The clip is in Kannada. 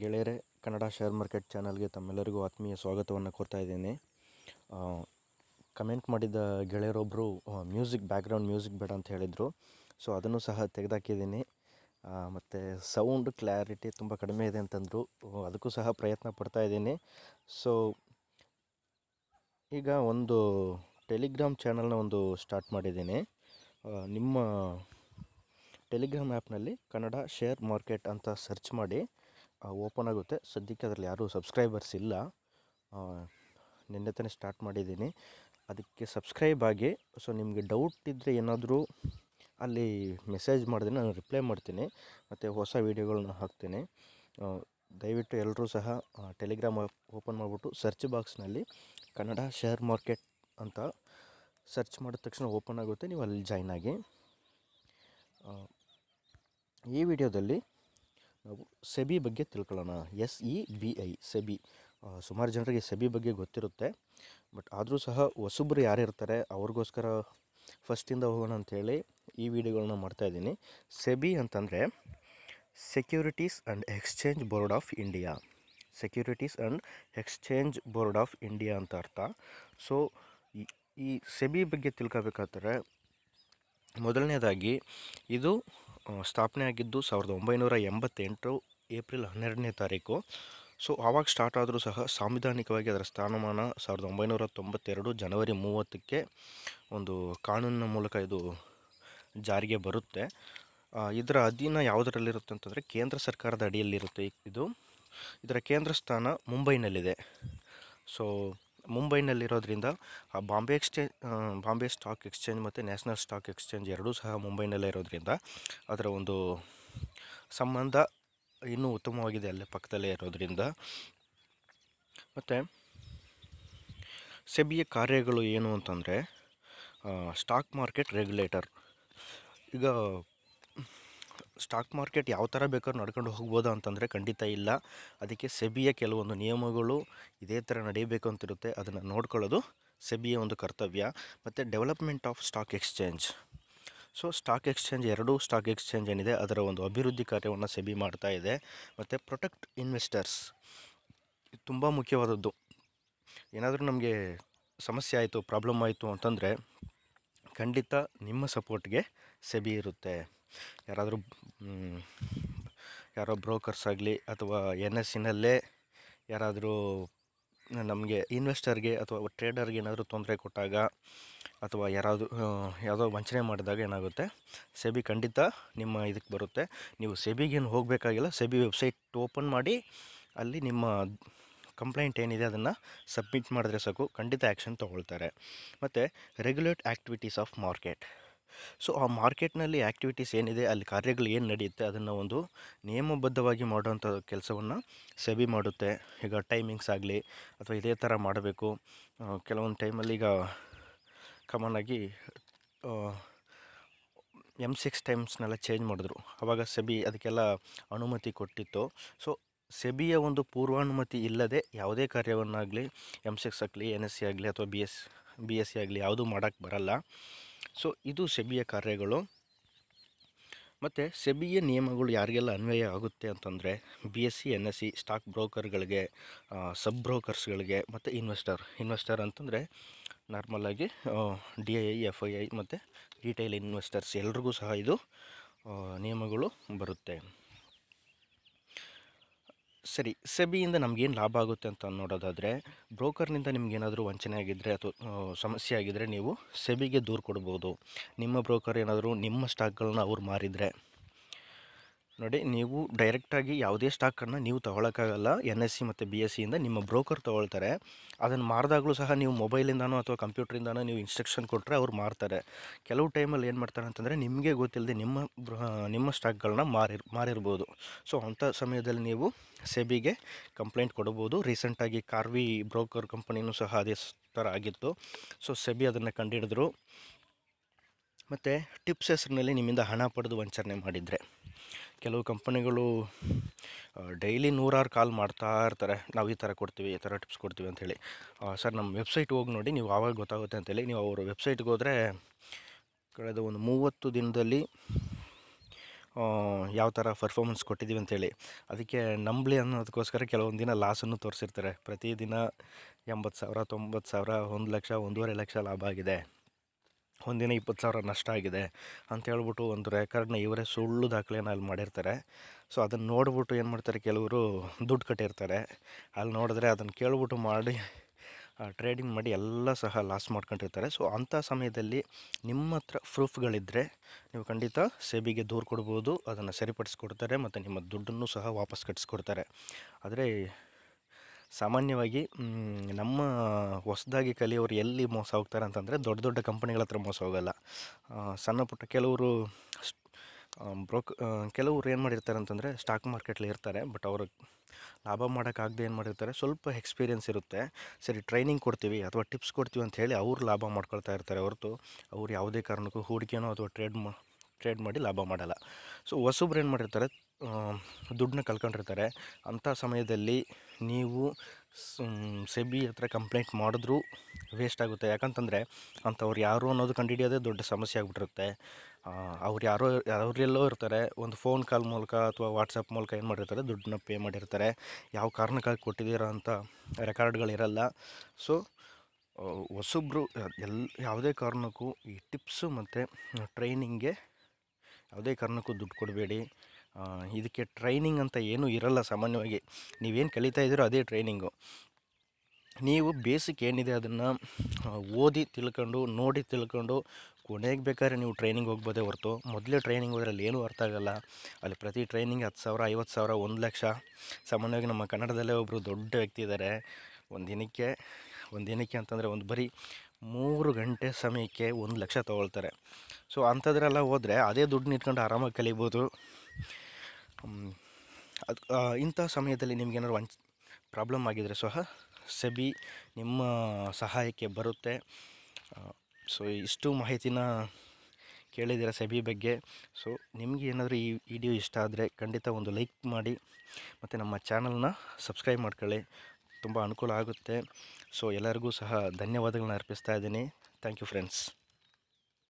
ಗೆಳೆಯರೇ, ಕನ್ನಡ ಶೇರ್ ಮಾರ್ಕೆಟ್ ಚಾನಲ್ಗೆ ತಮ್ಮೆಲ್ಲರಿಗೂ ಆತ್ಮೀಯ ಸ್ವಾಗತವನ್ನು ಕೋರ್ತಾ ಇದ್ದೇನೆ. ಕಮೆಂಟ್ ಮಾಡಿದ ಗೆಳೆಯರೊಬ್ಬರು ಬ್ಯಾಕ್ಗ್ರೌಂಡ್ ಮ್ಯೂಸಿಕ್ ಬೇಡ ಅಂತ ಹೇಳಿದರು. ಸೊ ಅದನ್ನು ಸಹ ತೆಗೆದಾಕಿದ್ದೀನಿ. ಮತ್ತು ಸೌಂಡ್ ಕ್ಲಾರಿಟಿ ತುಂಬ ಕಡಿಮೆ ಇದೆ ಅಂತಂದರು. ಅದಕ್ಕೂ ಸಹ ಪ್ರಯತ್ನ ಪಡ್ತಾ ಇದ್ದೀನಿ. ಸೊ ಈಗ ಒಂದು ಟೆಲಿಗ್ರಾಮ್ ಚಾನಲ್ನ ಸ್ಟಾರ್ಟ್ ಮಾಡಿದ್ದೀನಿ. ನಿಮ್ಮ ಟೆಲಿಗ್ರಾಮ್ ಆ್ಯಪ್ನಲ್ಲಿ ಕನ್ನಡ ಶೇರ್ ಮಾರ್ಕೆಟ್ ಅಂತ ಸರ್ಚ್ ಮಾಡಿ ಓಪನ್ ಆಗುತ್ತೆ. ಸದ್ಯಕ್ಕೆ ಅದರಲ್ಲಿ ಯಾರೂ ಸಬ್ಸ್ಕ್ರೈಬರ್ಸ್ ಇಲ್ಲ. ನಿನ್ನೆ ತಾನೇ ಸ್ಟಾರ್ಟ್ ಮಾಡಿದ್ದೀನಿ. ಅದಕ್ಕೆ ಸಬ್ಸ್ಕ್ರೈಬ್ ಆಗಿ. ಸೊ ನಿಮಗೆ ಡೌಟ್ ಇದ್ದರೆ ಏನಾದರೂ ಅಲ್ಲಿ ಮೆಸೇಜ್ ಮಾಡಿದ್ರೆ ನಾನು ರಿಪ್ಲೈ ಮಾಡ್ತೀನಿ ಮತ್ತು ಹೊಸ ವೀಡಿಯೋಗಳನ್ನ ಹಾಕ್ತೀನಿ. ದಯವಿಟ್ಟು ಎಲ್ಲರೂ ಸಹ ಟೆಲಿಗ್ರಾಮ್ ಓಪನ್ ಮಾಡಿಬಿಟ್ಟು ಸರ್ಚ್ ಬಾಕ್ಸ್ನಲ್ಲಿ ಕನ್ನಡ ಶೇರ್ ಮಾರ್ಕೆಟ್ ಅಂತ ಸರ್ಚ್ ಮಾಡಿದ ತಕ್ಷಣ ಓಪನ್ ಆಗುತ್ತೆ. ನೀವು ಅಲ್ಲಿ ಜಾಯ್ನ್ ಆಗಿ. ಈ ವಿಡಿಯೋದಲ್ಲಿ ನಾವು ಸೆಬಿ ಬಗ್ಗೆ ತಿಳ್ಕೊಳ್ಳೋಣ. SEBI SEBI. ಸುಮಾರು ಜನರಿಗೆ ಸೆಬಿ ಬಗ್ಗೆ ಗೊತ್ತಿರುತ್ತೆ, ಬಟ್ ಆದರೂ ಸಹ ಹೊಸಬ್ರು ಯಾರಿರ್ತಾರೆ ಅವ್ರಿಗೋಸ್ಕರ ಫಸ್ಟಿಂದ ಹೋಗೋಣ ಅಂಥೇಳಿ ಈ ವಿಡಿಯೋಗಳನ್ನ ಮಾಡ್ತಾಯಿದ್ದೀನಿ. ಸೆಬಿ ಅಂತಂದರೆ securities and exchange board of India. Securities and exchange board of India ಅಂತ ಅರ್ಥ. ಸೊ ಈ ಸೆಬಿ ಬಗ್ಗೆ ತಿಳ್ಕೊಬೇಕಾದ್ರೆ ಮೊದಲನೇದಾಗಿ ಇದು ಸ್ಥಾಪನೆ ಆಗಿದ್ದು 1988 ಏಪ್ರಿಲ್ 12ನೇ ತಾರೀಕು. ಸೊ ಆವಾಗ ಸ್ಟಾರ್ಟ್ ಆದರೂ ಸಹ ಸಾಂವಿಧಾನಿಕವಾಗಿ ಅದರ ಸ್ಥಾನಮಾನ 1992 ಜನವರಿ 30ಕ್ಕೆ ಒಂದು ಕಾನೂನಿನ ಮೂಲಕ ಇದು ಜಾರಿಗೆ ಬರುತ್ತೆ. ಇದರ ಅಧೀನ ಯಾವುದರಲ್ಲಿರುತ್ತೆ ಅಂತಂದರೆ ಕೇಂದ್ರ ಸರ್ಕಾರದ ಅಡಿಯಲ್ಲಿರುತ್ತೆ. ಇದರ ಕೇಂದ್ರ ಸ್ಥಾನ ಮುಂಬೈನಲ್ಲಿದೆ. ಸೊ ಮುಂಬೈನಲ್ಲಿರೋದ್ರಿಂದ ಬಾಂಬೆ ಸ್ಟಾಕ್ ಎಕ್ಸ್ಚೇಂಜ್ ಮತ್ತು ನ್ಯಾಷನಲ್ ಸ್ಟಾಕ್ ಎಕ್ಸ್ಚೇಂಜ್ ಎರಡೂ ಸಹ ಮುಂಬೈನಲ್ಲೇ ಇರೋದ್ರಿಂದ ಅದರ ಒಂದು ಸಂಬಂಧ ಇನ್ನೂ ಉತ್ತಮವಾಗಿದೆ, ಅಲ್ಲೇ ಪಕ್ಕದಲ್ಲೇ ಇರೋದ್ರಿಂದ. ಮತ್ತು ಸೆಬಿಯ ಕಾರ್ಯಗಳು ಏನು ಅಂತಂದರೆ ಸ್ಟಾಕ್ ಮಾರ್ಕೆಟ್ ರೆಗ್ಯುಲೇಟರ್. ಈಗ ಸ್ಟಾಕ್ ಮಾರ್ಕೆಟ್ ಯಾವ ಥರ ಬೇಕಾದ್ರೂ ನಡ್ಕೊಂಡು ಹೋಗ್ಬೋದಾ ಅಂತಂದರೆ ಖಂಡಿತ ಇಲ್ಲ. ಅದಕ್ಕೆ ಸೆಬಿಯ ಕೆಲವೊಂದು ನಿಯಮಗಳು ಇದೇ ಥರ ನಡೀಬೇಕು ಅಂತಿರುತ್ತೆ. ಅದನ್ನು ನೋಡ್ಕೊಳ್ಳೋದು ಸೆಬಿಯ ಒಂದು ಕರ್ತವ್ಯ. ಮತ್ತು development of stock exchange. So stock exchange, ಎರಡೂ ಸ್ಟಾಕ್ ಎಕ್ಸ್ಚೇಂಜ್ ಏನಿದೆ ಅದರ ಒಂದು ಅಭಿವೃದ್ಧಿ ಕಾರ್ಯವನ್ನು ಸೆಬಿ ಮಾಡ್ತಾ ಇದೆ. ಮತ್ತು ಪ್ರೊಟೆಕ್ಟ್ ಇನ್ವೆಸ್ಟರ್ಸ್, ಇದು ತುಂಬ ಮುಖ್ಯವಾದದ್ದು. ಏನಾದರೂ ನಮಗೆ ಸಮಸ್ಯೆ ಆಯಿತು, ಪ್ರಾಬ್ಲಮ್ ಆಯಿತು ಅಂತಂದರೆ ಖಂಡಿತ ನಿಮ್ಮ ಸಪೋರ್ಟ್ಗೆ ಸೆಬಿ ಇರುತ್ತೆ. ಯಾರೋ ಬ್ರೋಕರ್ಸ್ ಆಗಲಿ ಅಥವಾ NSEನಲ್ಲೇ ಯಾರಾದರೂ ನಮಗೆ ಇನ್ವೆಸ್ಟರ್ಗೆ ಅಥವಾ ಟ್ರೇಡರ್ಗೆ ಏನಾದರೂ ತೊಂದರೆ ಕೊಟ್ಟಾಗ ಅಥವಾ ಯಾವುದೋ ವಂಚನೆ ಮಾಡಿದಾಗ ಏನಾಗುತ್ತೆ, ಸೆಬಿ ಖಂಡಿತ ನಿಮ್ಮ ಇದಕ್ಕೆ ಬರುತ್ತೆ. ನೀವು ಸೆಬಿಗೇನು ಹೋಗಬೇಕಾಗಿಲ್ಲ. ಸೆಬಿ ವೆಬ್ಸೈಟ್ ಓಪನ್ ಮಾಡಿ ಅಲ್ಲಿ ನಿಮ್ಮ ಕಂಪ್ಲೇಂಟ್ ಏನಿದೆ ಅದನ್ನು ಸಬ್ಮಿಟ್ ಮಾಡಿದ್ರೆ ಸಾಕು, ಖಂಡಿತ ಆ್ಯಕ್ಷನ್ ತೊಗೊಳ್ತಾರೆ. ಮತ್ತು regulate activities of market. So ಆ ಮಾರ್ಕೆಟ್ನಲ್ಲಿ ಆ್ಯಕ್ಟಿವಿಟೀಸ್ ಏನಿದೆ, ಅಲ್ಲಿ ಕಾರ್ಯಗಳು ಏನು ನಡೆಯುತ್ತೆ ಅದನ್ನು ಒಂದು ನಿಯಮಬದ್ಧವಾಗಿ ಮಾಡುವಂಥ ಕೆಲಸವನ್ನು ಸೆಬಿ ಮಾಡುತ್ತೆ. ಈಗ ಟೈಮಿಂಗ್ಸ್ ಆಗಲಿ ಅಥವಾ ಇದೇ ಥರ ಮಾಡಬೇಕು. ಕೆಲವೊಂದು ಟೈಮಲ್ಲಿ ಈಗ ಕಾಮನ್ ಆಗಿ M6 ಟೈಮ್ಸ್ನೆಲ್ಲ ಚೇಂಜ್ ಮಾಡಿದ್ರು. ಆವಾಗ ಸೆಬಿ ಅದಕ್ಕೆಲ್ಲ ಅನುಮತಿ ಕೊಟ್ಟಿತ್ತು. ಸೊ ಸೆಬಿಯ ಒಂದು ಪೂರ್ವಾನುಮತಿ ಇಲ್ಲದೆ ಯಾವುದೇ ಕಾರ್ಯವನ್ನಾಗಲಿ M6 ಆಗಲಿ NSE ಆಗಲಿ ಅಥವಾ BSE ಆಗಲಿ ಯಾವುದೂ ಮಾಡೋಕ್ಕೆ ಬರಲ್ಲ. ಸೊ ಇದು ಸೆಬಿಯ ಕಾರ್ಯಗಳು. ಮತ್ತು ಸೆಬಿಯ ನಿಯಮಗಳು ಯಾರಿಗೆಲ್ಲ ಅನ್ವಯ ಆಗುತ್ತೆ ಅಂತಂದರೆ BSE NSE ಸ್ಟಾಕ್ ಬ್ರೋಕರ್ಗಳಿಗೆ, ಸಬ್ ಬ್ರೋಕರ್ಸ್ಗಳಿಗೆ ಮತ್ತು ಇನ್ವೆಸ್ಟರ್ ಅಂತಂದರೆ ನಾರ್ಮಲಾಗಿ DII FII ಮತ್ತು ರಿಟೇಲ್ ಇನ್ವೆಸ್ಟರ್ಸ್ ಎಲ್ರಿಗೂ ಸಹ ಇದು ನಿಯಮಗಳು ಬರುತ್ತೆ. ಸರಿ, ಸೆಬಿಯಿಂದ ನಮಗೇನು ಲಾಭ ಆಗುತ್ತೆ ಅಂತ ನೋಡೋದಾದರೆ, ಬ್ರೋಕರ್ನಿಂದ ನಿಮಗೇನಾದರೂ ವಂಚನೆ ಆಗಿದ್ದರೆ ಅಥವಾ ಸಮಸ್ಯೆ ಆಗಿದ್ದರೆ ನೀವು ಸೆಬಿಗೆ ದೂರು ಕೊಡ್ಬೋದು. ನಿಮ್ಮ ಬ್ರೋಕರ್ ಏನಾದರೂ ನಿಮ್ಮ ಸ್ಟಾಕ್ಗಳನ್ನ ಅವ್ರು ಮಾರಿದರೆ, ನೋಡಿ, ನೀವು ಡೈರೆಕ್ಟಾಗಿ ಯಾವುದೇ ಸ್ಟಾಕನ್ನು ನೀವು ತೊಗೊಳಕ್ಕಾಗಲ್ಲ. NSE ಮತ್ತು BSEಯಿಂದ ನಿಮ್ಮ ಬ್ರೋಕರ್ ತೊಗೊಳ್ತಾರೆ. ಅದನ್ನು ಮಾರಿದಾಗಲೂ ಸಹ ನೀವು ಮೊಬೈಲಿಂದನೋ ಅಥವಾ ಕಂಪ್ಯೂಟ್ರಿಂದನೋ ನೀವು ಇನ್ಸ್ಟ್ರಕ್ಷನ್ ಕೊಟ್ಟರೆ ಅವ್ರು ಮಾರ್ತಾರೆ. ಕೆಲವು ಟೈಮಲ್ಲಿ ಏನು ಮಾಡ್ತಾರೆ ಅಂತಂದರೆ ನಿಮಗೆ ಗೊತ್ತಿಲ್ಲದೆ ನಿಮ್ಮ ಸ್ಟಾಕ್ಗಳನ್ನ ಮಾರಿರ್ಬೋದು. ಸೊ ಅಂಥ ಸಮಯದಲ್ಲಿ ನೀವು ಸೆಬಿಗೆ ಕಂಪ್ಲೇಂಟ್ ಕೊಡ್ಬೋದು. ರೀಸೆಂಟಾಗಿ ಕಾರ್ವಿ ಬ್ರೋಕರ್ ಕಂಪನಿನೂ ಸಹ ಅದೇ ಥರ ಆಗಿತ್ತು. ಸೊ ಸೆಬಿ ಅದನ್ನು ಕಂಡುಹಿಡಿದ್ರು. ಮತ್ತು ಟಿಪ್ಸ್ ಹೆಸರಿನಲ್ಲಿ ನಿಮ್ಮಿಂದ ಹಣ ಪಡೆದು ವಂಚನೆ ಮಾಡಿದರೆ, ಕೆಲವು ಕಂಪನಿಗಳು ಡೈಲಿ 100 ಕಾಲ್ ಮಾಡ್ತಾ ಇರ್ತಾರೆ. ನಾವು ಈ ಥರ ಕೊಡ್ತೀವಿ, ಈ ಥರ ಟಿಪ್ಸ್ ಕೊಡ್ತೀವಿ ಅಂಥೇಳಿ. ಸರ್, ನಮ್ಮ ವೆಬ್ಸೈಟ್ ಹೋಗಿ ನೋಡಿ, ನೀವು ಆವಾಗ ಗೊತ್ತಾಗುತ್ತೆ ಅಂತೇಳಿ ನೀವು ಅವ್ರ ವೆಬ್ಸೈಟ್ಗೆ ಹೋದರೆ ಕಳೆದ ಒಂದು 30 ದಿನದಲ್ಲಿ ಯಾವ ಥರ ಪರ್ಫಾರ್ಮೆನ್ಸ್ ಕೊಟ್ಟಿದ್ದೀವಿ ಅಂತೇಳಿ. ಅದಕ್ಕೆ ನಂಬಲಿ ಅನ್ನೋದಕ್ಕೋಸ್ಕರ ಕೆಲವೊಂದು ದಿನ ಲಾಸನ್ನು ತೋರಿಸಿರ್ತಾರೆ. ಪ್ರತಿದಿನ 80,000 90,000 1 ಲಕ್ಷ 1.5 ಲಕ್ಷ ಲಾಭ ಆಗಿದೆ, ಒಂದಿನ 20,000 ನಷ್ಟ ಆಗಿದೆ ಅಂತ ಹೇಳ್ಬಿಟ್ಟು ಒಂದು ರೆಕಾರ್ಡ್ನ ಇವರೇ ಸುಳ್ಳು ದಾಖಲೆಯನ್ನು ಅಲ್ಲಿ ಮಾಡಿರ್ತಾರೆ. ಸೊ ಅದನ್ನು ನೋಡ್ಬಿಟ್ಟು ಏನು ಮಾಡ್ತಾರೆ, ಕೆಲವರು ದುಡ್ಡು ಕಟ್ಟಿರ್ತಾರೆ. ಅಲ್ಲಿ ನೋಡಿದ್ರೆ ಅದನ್ನು ಕೇಳ್ಬಿಟ್ಟು ಮಾಡಿ ಟ್ರೇಡಿಂಗ್ ಮಾಡಿ ಎಲ್ಲ ಸಹ ಲಾಸ್ ಮಾಡ್ಕೊಂಡಿರ್ತಾರೆ. ಸೊ ಅಂಥ ಸಮಯದಲ್ಲಿ ನಿಮ್ಮ ಹತ್ರ ಪ್ರೂಫ್ಗಳಿದ್ದರೆ ನೀವು ಖಂಡಿತ ಸೆಬಿಗೆ ದೂರು ಕೊಡ್ಬೋದು, ಅದನ್ನು ಸರಿಪಡಿಸ್ಕೊಡ್ತಾರೆ ಮತ್ತು ನಿಮ್ಮ ದುಡ್ಡನ್ನು ಸಹ ವಾಪಸ್ ಕಟ್ಟಿಸ್ಕೊಡ್ತಾರೆ. ಆದರೆ ಸಾಮಾನ್ಯವಾಗಿ ನಮ್ಮ ಹೊಸದಾಗಿ ಕಲಿಯೋರು ಎಲ್ಲಿ ಮೋಸ ಹೋಗ್ತಾರೆ ಅಂತಂದರೆ ದೊಡ್ಡ ದೊಡ್ಡ ಕಂಪನಿಗಳ ಹತ್ರ ಮೋಸ ಹೋಗಲ್ಲ. ಸಣ್ಣ ಪುಟ್ಟ ಕೆಲವರು ಕೆಲವರು ಏನು ಮಾಡಿರ್ತಾರೆ ಅಂತಂದರೆ ಸ್ಟಾಕ್ ಮಾರ್ಕೆಟ್ಲಿ ಇರ್ತಾರೆ, ಬಟ್ ಅವರು ಲಾಭ ಮಾಡೋಕ್ಕಾಗದೆ ಏನು ಮಾಡಿರ್ತಾರೆ, ಸ್ವಲ್ಪ ಎಕ್ಸ್ಪೀರಿಯೆನ್ಸ್ ಇರುತ್ತೆ, ಸರಿ ಟ್ರೈನಿಂಗ್ ಕೊಡ್ತೀವಿ ಅಥವಾ ಟಿಪ್ಸ್ ಕೊಡ್ತೀವಿ ಅಂತ ಹೇಳಿ ಅವ್ರು ಲಾಭ ಮಾಡ್ಕೊಳ್ತಾ ಇರ್ತಾರೆ ಹೊರತು ಅವ್ರು ಯಾವುದೇ ಕಾರಣಕ್ಕೂ ಹೂಡಿಕೆನೋ ಅಥವಾ ಟ್ರೇಡ್ ಮಾಡಿ ಲಾಭ ಮಾಡಲ್ಲ. ಸೊ ಹೊಸಬ್ರು ಏನು ಮಾಡಿರ್ತಾರೆ, ದುಡ್ಡನ್ನ ಕಳ್ಕೊಂಡಿರ್ತಾರೆ. ಅಂಥ ಸಮಯದಲ್ಲಿ ನೀವು ಸೆಬಿ ಹತ್ರ ಕಂಪ್ಲೇಂಟ್ ಮಾಡಿದ್ರೂ ವೇಸ್ಟ್ ಆಗುತ್ತೆ. ಯಾಕಂತಂದರೆ ಅಂಥವ್ರು ಯಾರು ಅನ್ನೋದು ಕಂಡುಹಿಡಿಯೋದೇ ದೊಡ್ಡ ಸಮಸ್ಯೆ ಆಗಿಬಿಟ್ಟಿರುತ್ತೆ. ಅವ್ರು ಅವರೆಲ್ಲೋ ಇರ್ತಾರೆ, ಒಂದು ಫೋನ್ ಕಾಲ್ ಮೂಲಕ ಅಥವಾ ವಾಟ್ಸಪ್ ಮೂಲಕ ಏನು ಮಾಡಿರ್ತಾರೆ, ದುಡ್ಡನ್ನ ಪೇ ಮಾಡಿರ್ತಾರೆ. ಯಾವ ಕಾರಣಕ್ಕಾಗಿ ಕೊಟ್ಟಿದ್ದೀರಾ ಅಂತ ರೆಕಾರ್ಡ್ಗಳಿರಲ್ಲ. ಸೊ ಹೊಸಬ್ರು ಯಾವುದೇ ಕಾರಣಕ್ಕೂ ಈ ಟಿಪ್ಸು ಮತ್ತು ಟ್ರೈನಿಂಗ್ಗೆ ಯಾವುದೇ ಕಾರಣಕ್ಕೂ ದುಡ್ಡು ಕೊಡಬೇಡಿ. ಇದಕ್ಕೆ ಟ್ರೈನಿಂಗ್ ಅಂತ ಏನೂ ಇರಲ್ಲ. ಸಾಮಾನ್ಯವಾಗಿ ನೀವೇನು ಕಲಿತಾ ಇದ್ದೀರೋ ಅದೇ ಟ್ರೈನಿಂಗು. ನೀವು ಬೇಸಿಕ್ ಏನಿದೆ ಅದನ್ನು ಓದಿ ತಿಳ್ಕೊಂಡು ನೋಡಿ ತಿಳ್ಕೊಂಡು ಕೊನೆಗೆ ಬೇಕಾದ್ರೆ ನೀವು ಟ್ರೈನಿಂಗ್ ಹೋಗ್ಬೋದೇ ಹೊರತು ಮೊದಲೇ ಟ್ರೈನಿಂಗ್ ಹೋದ್ರೆ ಅಲ್ಲಿ ಏನೂ ಅರ್ಥ ಆಗೋಲ್ಲ. ಅಲ್ಲಿ ಪ್ರತಿ ಟ್ರೈನಿಂಗ್ 10,000 50,000 1 ಲಕ್ಷ. ಸಾಮಾನ್ಯವಾಗಿ ನಮ್ಮ ಕನ್ನಡದಲ್ಲೇ ಒಬ್ಬರು ದೊಡ್ಡ ವ್ಯಕ್ತಿ ಇದ್ದಾರೆ, ಒಂದು ದಿನಕ್ಕೆ ಅಂತಂದರೆ ಒಂದು ಬರೀ 3 ಗಂಟೆ ಸಮಯಕ್ಕೆ 1 ಲಕ್ಷ ತೊಗೊಳ್ತಾರೆ. ಸೊ ಅಂಥದ್ರೆಲ್ಲ ಹೋದರೆ ಅದೇ ದುಡ್ಡನ್ನ ಇಟ್ಕೊಂಡು ಆರಾಮಾಗಿ ಕಲಿಬೋದು. ಇಂಥ ಸಮಯದಲ್ಲಿ ನಿಮಗೇನಾದ್ರು ಪ್ರಾಬ್ಲಮ್ ಆಗಿದರೆ ಸಹ ಸೆಬಿ ನಿಮ್ಮ ಸಹಾಯಕ್ಕೆ ಬರುತ್ತೆ. ಸೊ ಇಷ್ಟು ಮಾಹಿತಿನ ಕೇಳಿದ್ದೀರ ಸೆಬಿ ಬಗ್ಗೆ. ಸೊ ನಿಮಗೆ ಏನಾದರೂ ಈ ವಿಡಿಯೋ ಇಷ್ಟ ಆದರೆ ಖಂಡಿತ ಒಂದು ಲೈಕ್ ಮಾಡಿ ಮತ್ತು ನಮ್ಮ ಚಾನಲ್ನ ಸಬ್ಸ್ಕ್ರೈಬ್ ಮಾಡ್ಕೊಳ್ಳಿ, ತುಂಬ ಅನುಕೂಲ ಆಗುತ್ತೆ. ಸೊ ಎಲ್ಲರಿಗೂ ಸಹ ಧನ್ಯವಾದಗಳನ್ನ ಅರ್ಪಿಸ್ತಾ ಇದ್ದೀನಿ. Thank you friends.